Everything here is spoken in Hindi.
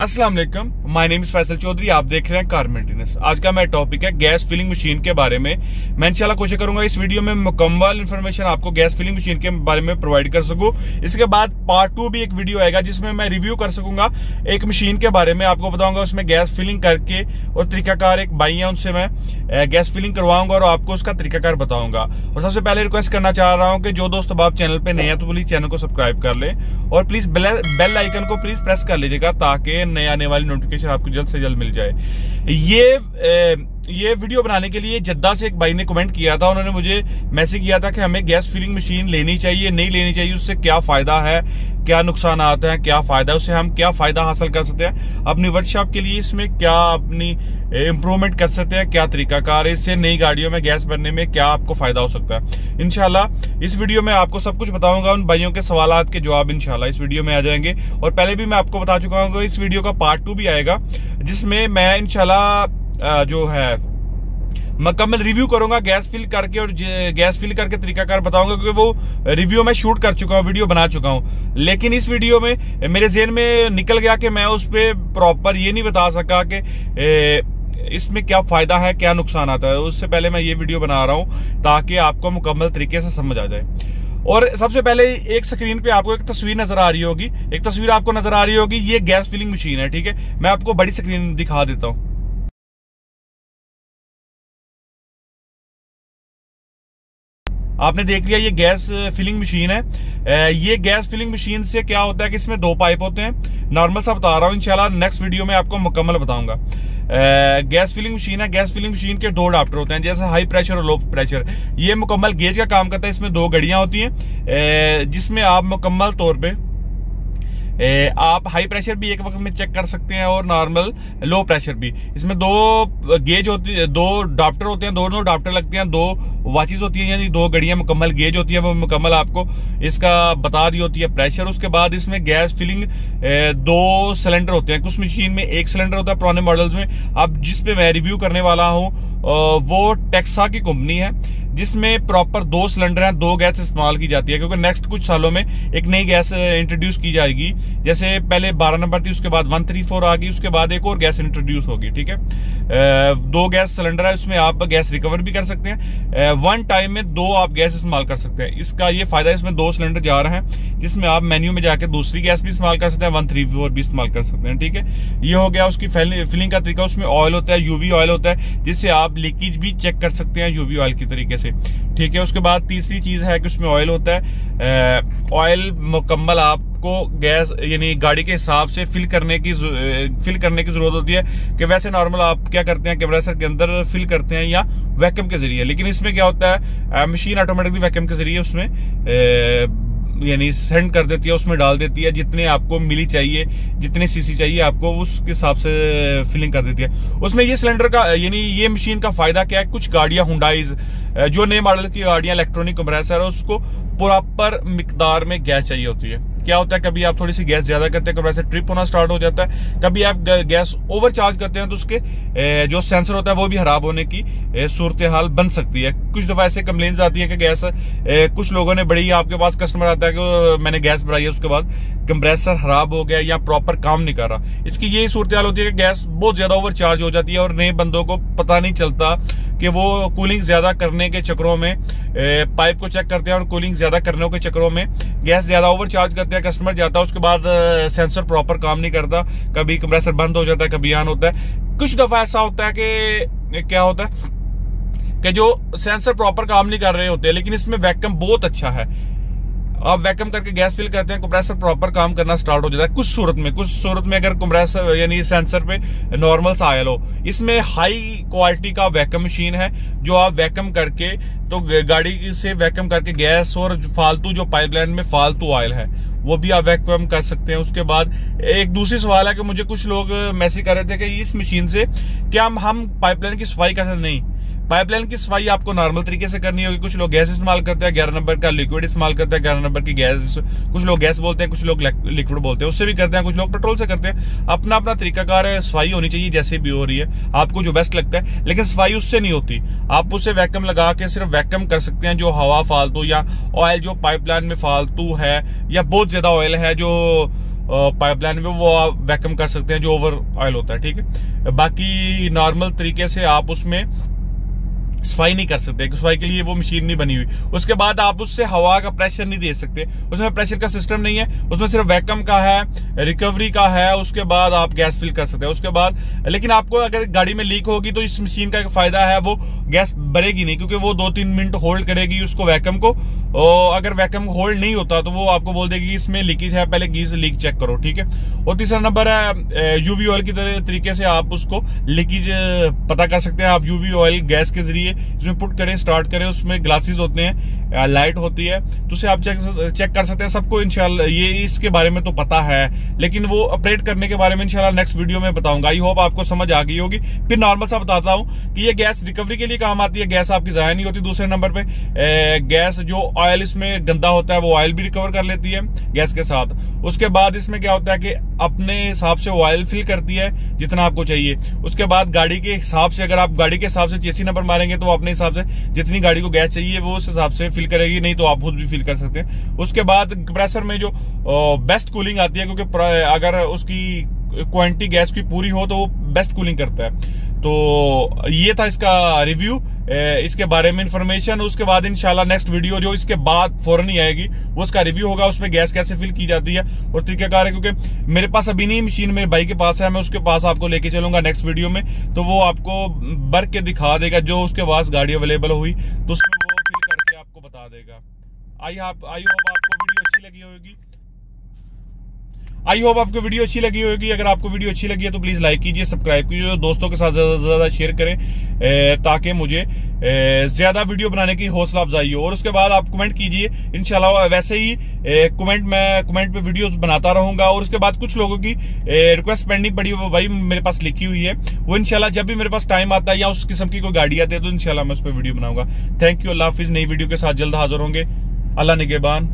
अस्सलाम वालेकुम, my name is Faisal Chaudhary. आप देख रहे हैं कार मेंटेनेंस। आज का मेरा टॉपिक है गैस फिलिंग मशीन के बारे में। मैं इंशाल्लाह कोशिश करूंगा इस वीडियो में मुकम्मल इन्फॉर्मेशन आपको गैस फिलिंग मशीन के बारे में प्रोवाइड कर सकूं। इसके बाद पार्ट 2 भी एक वीडियो आएगा जिसमें मैं रिव्यू कर सकूंगा एक मशीन के बारे में, आपको बताऊंगा उसमें गैस फिलिंग करके और तरीकाकार। एक भाई है उनसे मैं गैस फिलिंग करवाऊंगा और आपको उसका तरीकाकार बताऊंगा। और सबसे पहले रिक्वेस्ट करना चाह रहा हूं कि जो दोस्त अब आप चैनल पे नए हैं तो प्लीज चैनल को सब्सक्राइब कर लें और प्लीज बेल आइकन को प्लीज प्रेस कर लीजिएगा ताकि नए आने वाली नोटिफिकेशन आपको जल्द से जल्द मिल जाए। ये वीडियो बनाने के लिए जद्दा से एक भाई ने कमेंट किया था। उन्होंने मुझे मैसेज किया था कि हमें गैस फिलिंग मशीन लेनी चाहिए, नहीं लेनी चाहिए, उससे क्या फायदा है, क्या नुकसान आते हैं, क्या फायदा है, उससे हम क्या फायदा हासिल कर सकते हैं अपनी वर्कशॉप के लिए, इसमें क्या अपनी इंप्रूवमेंट कर सकते हैं, क्या तरीकाकार है, इससे नई गाड़ियों में गैस भरने में क्या आपको फायदा हो सकता है। इंशाल्लाह इस वीडियो में आपको सब कुछ बताऊंगा। उन भाइयों के सवालात के जवाब इंशाल्लाह इस वीडियो में आ जाएंगे। और पहले भी मैं आपको बता चुका हूँ इस वीडियो का पार्ट 2 भी आएगा जिसमें मैं इंशाल्लाह जो है मुकम्मल रिव्यू करूंगा गैस फिल करके और गैस फिल करके तरीकाकार बताऊंगा, क्योंकि वो रिव्यू मैं शूट कर चुका हूं, वीडियो बना चुका हूं। लेकिन इस वीडियो में मेरे ज़हन में निकल गया कि मैं उस पर प्रॉपर ये नहीं बता सका कि इसमें क्या फायदा है, क्या नुकसान आता है। उससे पहले मैं ये वीडियो बना रहा हूं ताकि आपको मुकम्मल तरीके से समझ आ जाए। और सबसे पहले एक स्क्रीन पे आपको एक तस्वीर नजर आ रही होगी, एक तस्वीर आपको नजर आ रही होगी, ये गैस फिलिंग मशीन है। ठीक है, मैं आपको बड़ी स्क्रीन दिखा देता हूं। आपने देख लिया ये गैस फिलिंग मशीन है। ये गैस फिलिंग मशीन से क्या होता है कि इसमें 2 पाइप होते हैं। नॉर्मल सा बता रहा हूं, इंशाल्लाह नेक्स्ट वीडियो में आपको मुकम्मल बताऊंगा। गैस फिलिंग मशीन है। गैस फिलिंग मशीन के 2 अडाप्टर होते हैं, जैसे हाई प्रेशर और लो प्रेशर। ये मुकम्मल गेज का काम करता है। इसमें 2 घड़ियां होती हैं जिसमें आप मुकम्मल तौर पे आप हाई प्रेशर भी एक वक्त में चेक कर सकते हैं और नॉर्मल लो प्रेशर भी। इसमें 2 गेज होती है, 2 अडाप्टर होते हैं, दोनों अडाप्टर लगते हैं, 2 वॉचेस होती हैं, यानी 2 घड़ियां मुकम्मल गेज होती है, वो मुकम्मल आपको इसका बता रही होती है प्रेशर। उसके बाद इसमें गैस फिलिंग 2 सिलेंडर होते हैं। कुछ मशीन में 1 सिलेंडर होता है पुराने मॉडल्स में। अब जिस पे मैं रिव्यू करने वाला हूँ वो टेक्सा की कंपनी है जिसमें प्रॉपर 2 सिलेंडर हैं, 2 गैस इस्तेमाल की जाती है, क्योंकि नेक्स्ट कुछ सालों में एक नई गैस इंट्रोड्यूस की जाएगी। जैसे पहले 12 नंबर थी, उसके बाद 134 आ गई, उसके बाद एक और गैस इंट्रोड्यूस होगी। ठीक है, 2 गैस सिलेंडर है, उसमें आप गैस रिकवर भी कर सकते हैं। 1 टाइम में 2 आप गैस इस्तेमाल कर सकते हैं। इसका ये फायदा है, इसमें 2 सिलेंडर जा रहे हैं जिसमें आप मेन्यू में जाकर दूसरी गैस भी इस्तेमाल कर सकते हैं, 134 भी इस्तेमाल कर सकते हैं। ठीक है, ये हो गया उसकी फिलिंग का तरीका। उसमें ऑयल होता है, यूवी ऑयल होता है, जिससे आप लीकेज भी चेक कर सकते हैं यूवी ऑयल की तरीके से। ठीक है, उसके बाद तीसरी चीज है कि उसमें ऑयल होता है। ऑयल मुकम्मल आपको गैस यानी गाड़ी के हिसाब से फिल करने की जरूरत होती है कि वैसे नॉर्मल आप क्या करते हैं कंप्रेसर के अंदर फिल करते हैं या वैक्यूम के जरिए। लेकिन इसमें क्या होता है मशीन ऑटोमेटिकली वैक्यूम के जरिए उसमें यानी सेंड कर देती है, उसमें डाल देती है जितने आपको मिली चाहिए, जितने सीसी चाहिए आपको उसके हिसाब से फिलिंग कर देती है। उसमें ये सिलेंडर का यानी ये मशीन का फायदा क्या है, कुछ गाड़ियां हुंडाईज जो नए मॉडल की गाड़ियां इलेक्ट्रॉनिक कंप्रेसर है उसको प्रॉपर मिकदार में गैस चाहिए होती है। क्या होता है कभी आप थोड़ी सी गैस ज्यादा करते हैं, कंप्रेसर ट्रिप होना स्टार्ट हो जाता है, कभी आप गैस ओवर चार्ज करते हैं तो उसके जो सेंसर होता है वो भी खराब होने की सूरत हाल बन सकती है। कुछ दफा ऐसे कंप्लेंट्स आती है कि गैस कुछ लोगों ने बड़ी, आपके पास कस्टमर आता है कि मैंने गैस भराई है उसके बाद कंप्रेसर खराब हो गया या प्रॉपर काम नहीं कर रहा। इसकी यही सूरत हाल होती है कि गैस बहुत ज्यादा ओवर चार्ज हो जाती है और नए बंदों को पता नहीं चलता कि वो कूलिंग ज्यादा करने के चक्रों में पाइप को चेक करते हैं और कूलिंग ज्यादा करने के चक्रों में गैस ज्यादा ओवर चार्ज करते हैं, कस्टमर जाता है, उसके बाद सेंसर प्रॉपर काम नहीं करता, कभी कंप्रेसर बंद हो जाता है, कभी ऑन होता है। कुछ दफा ऐसा होता है कि क्या होता है कि जो सेंसर प्रॉपर काम नहीं कर रहे होते, लेकिन इसमें वैक्यूम बहुत अच्छा है। आप वैक्यूम करके गैस फिल करते हैं, कंप्रेसर प्रॉपर काम करना स्टार्ट हो जाता है। कुछ सूरत में अगर कंप्रेसर यानी सेंसर पे नॉर्मल सा ऑयल हो, इसमें हाई क्वालिटी का वैक्यूम मशीन है जो आप वैक्यूम करके तो गाड़ी से वैक्यूम करके गैस और फालतू जो पाइपलाइन में फालतू ऑयल है वो भी आप वैक्यूम कर सकते हैं। उसके बाद एक दूसरी सवाल है कि मुझे कुछ लोग मैसेज कर रहे थे कि इस मशीन से क्या हम पाइपलाइन की सफाई कर सकते? नहीं, पाइपलाइन की सफाई आपको नॉर्मल तरीके से करनी होगी। कुछ लोग गैस इस्तेमाल करते हैं, 11 नंबर का लिक्विड इस्तेमाल करते हैं, 11 नंबर की गैस, कुछ लोग गैस बोलते हैं, कुछ लोग लिक्विड बोलते हैं, उससे भी करते हैं, कुछ लोग पेट्रोल से करते हैं। अपना अपना तरीकाकार है, सफाई होनी चाहिए जैसे भी हो रही है, आपको जो बेस्ट लगता है। लेकिन सफाई उससे नहीं होती, आप उससे वैक्यूम लगा के सिर्फ वैक्यूम कर सकते हैं। जो हवा फालतू या ऑयल जो पाइपलाइन में फालतू है या बहुत ज्यादा ऑयल है जो पाइपलाइन में वो आप वैक्यूम कर सकते हैं जो ओवर ऑयल होता है, ठीक है। बाकी नॉर्मल तरीके से आप उसमें सफाई नहीं कर सकते, सफाई के लिए वो मशीन नहीं बनी हुई। उसके बाद आप उससे हवा का प्रेशर नहीं दे सकते, उसमें प्रेशर का सिस्टम नहीं है, उसमें सिर्फ वैक्यूम का है, रिकवरी का है। उसके बाद आप गैस फिल कर सकते हैं उसके बाद। लेकिन आपको अगर गाड़ी में लीक होगी तो इस मशीन का एक फायदा है, वो गैस भरेगी नहीं, क्योंकि वो 2-3 मिनट होल्ड करेगी उसको वैक्यूम को। और अगर वैक्यूम होल्ड नहीं होता तो वो आपको बोल देगी इसमें लीकेज है, पहले गीज लीक चेक करो, ठीक है। और तीसरा नंबर है यूवी ऑयल की तरीके से आप उसको लीकेज पता कर सकते हैं। आप यूवी ऑयल गैस के जरिए इसमें पुट करें, स्टार्ट करें, उसमें ग्लासेस होते हैं, लाइट होती है, तो उसे आप चेक कर सकते हैं। सबको इंशाल्लाह ये इसके बारे में तो पता है, लेकिन वो ऑपरेट करने के बारे में इंशाल्लाह नेक्स्ट वीडियो में बताऊंगा। आई होप आपको समझ आ गई होगी। फिर नॉर्मल सा बताता हूं कि ये गैस रिकवरी के लिए काम आती है, गैस आपकी जाया नहीं होती। दूसरे नंबर पे गैस जो ऑयल इसमें गंदा होता है वो ऑयल भी रिकवर कर लेती है गैस के साथ। उसके बाद इसमें क्या होता है कि अपने हिसाब से ऑयल फिल करती है जितना आपको चाहिए। उसके बाद गाड़ी के हिसाब से, अगर आप गाड़ी के हिसाब से चेसी नंबर मारेंगे तो अपने हिसाब से जितनी गाड़ी को गैस चाहिए वो उस हिसाब से फिल करेगी, नहीं तो आप खुद भी फिल कर सकते हैं। उसके बाद कंप्रेसर में जो बेस्ट कूलिंग आती है, क्योंकि अगर उसकी क्वांटिटी गैस की पूरी हो तो वो बेस्ट कूलिंग करता है। तो ये था इसका रिव्यू, इसके बारे में इंफॉर्मेशन। उसके बाद इंशाल्लाह नेक्स्ट वीडियो जो इसके बाद फौरन ही आएगी वो उसका रिव्यू होगा, उसमें गैस कैसे फिल की जाती है और तरीकाकार है। क्योंकि मेरे पास अभी नहीं मशीन, मेरे भाई के पास है, मैं उसके पास आपको लेके चलूंगा नेक्स्ट वीडियो में, तो वो आपको भर के दिखा देगा जो उसके पास गाड़ी अवेलेबल हुई तो उसमें वो फिल करके आपको बता देगा। आई होप आपको वीडियो अच्छी लगी होगी। आई होप आपको वीडियो अच्छी लगी होगी। अगर आपको वीडियो अच्छी लगी है तो प्लीज लाइक कीजिए, सब्सक्राइब कीजिए, दोस्तों के साथ ज्यादा से ज्यादा शेयर करें ताकि मुझे ज्यादा वीडियो बनाने की हौसला अफजाई हो। और उसके बाद आप कमेंट कीजिए, इंशाल्लाह वैसे ही कमेंट पे वीडियोस बनाता रहूंगा। और उसके बाद कुछ लोगों की रिक्वेस्ट पेंडिंग पड़ी वो भाई मेरे पास लिखी हुई है, वो इंशाल्लाह जब भी मेरे पास टाइम आता है या उस किस्म की कोई गाड़ी आती है तो इंशाल्लाह मैं उस पर वीडियो बनाऊंगा। थैंक यू, अल्लाह हाफिज। नई वीडियो के साथ जल्द हाजिर होंगे। अल्लाह निगहबान।